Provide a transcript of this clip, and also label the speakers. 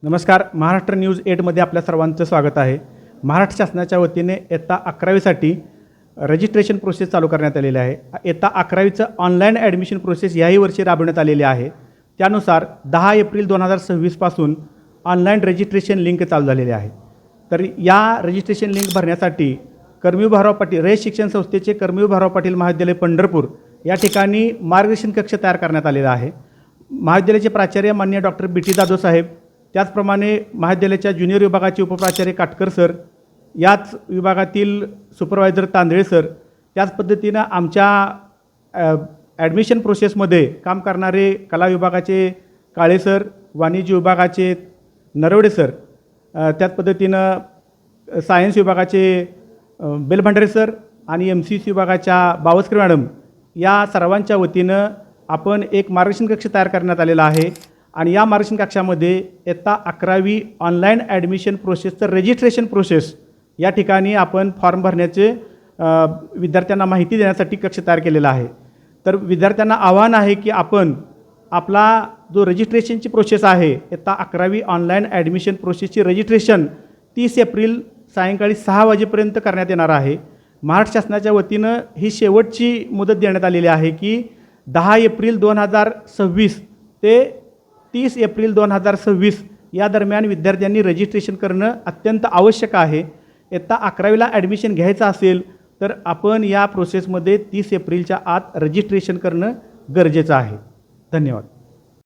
Speaker 1: नमस्कार. महाराष्ट्र न्यूज 8मध्ये आपल्या सर्वांचं स्वागत आहे. महाराष्ट्र शासनाच्या वतीने इयत्ता 11वीसाठी रजिस्ट्रेशन प्रोसेस चालू करण्यात आलेली आहे. इयत्ता 11वीचं ऑनलाईन ॲडमिशन प्रोसेस याही वर्षी राबवण्यात आलेली आहे. त्यानुसार 10 एप्रिल 2026 पासून ऑनलाईन रजिस्ट्रेशन लिंक चालू झालेली आहे. तर या रजिस्ट्रेशन लिंक भरण्यासाठी कर्मवीर भाऊराव पाटील रयत शिक्षण संस्थेचे कर्मवीर भाऊराव पाटील महाविद्यालय पंढरपूर या ठिकाणी मार्गदर्शन कक्ष तयार करण्यात आलेला आहे. महाविद्यालयाचे प्राचार्य माननीय डॉक्टर बी.टी. जाधव साहेब, त्याचप्रमाणे महाविद्यालयाच्या ज्युनियर विभागाचे उपप्राचार्य काटकर सर, याच विभागातील सुपरवायझर तांदळे सर, त्याच पद्धतीनं आमच्या ॲडमिशन प्रोसेसमध्ये काम करणारे कला विभागाचे काळे सर, वाणिज्य विभागाचे नरवडे सर, त्याच पद्धतीनं सायन्स विभागाचे बेलभंडारे सर आणि MCC विभागाच्या बावस्कर मॅडम या सर्वांच्या वतीनं आपण एक मार्गदर्शन कक्ष तयार करण्यात आलेला आहे. आणि या मार्गदर्शन कक्षामध्ये इयत्ता 11वी ऑनलाईन ॲडमिशन प्रोसेसचं रजिस्ट्रेशन प्रोसेस या ठिकाणी आपण फॉर्म भरण्याचे विद्यार्थ्यांना माहिती देण्यासाठी कक्ष तयार केलेला आहे. तर विद्यार्थ्यांना आव्हान आहे की आपण आपला जो रजिस्ट्रेशनची प्रोसेस आहे, इयत्ता 11वी ऑनलाईन ॲडमिशन प्रोसेसची रजिस्ट्रेशन 30 एप्रिल सायंकाळी 6 वाजेपर्यंत करण्यात येणार आहे. महाराष्ट्र शासनाच्या वतीनं ही शेवटची मुदत देण्यात आलेली आहे की 10 एप्रिल 2026 ते 30 एप्रिल 2026 या दरम्यान विद्यार्थ्यांनी रजिस्ट्रेशन करणं अत्यंत आवश्यक आहे. इयत्ता 11वीला ॲडमिशन घ्यायचं असेल तर आपण या प्रोसेसमध्ये 30 एप्रिलच्या आत रजिस्ट्रेशन करणं गरजेचं आहे. धन्यवाद.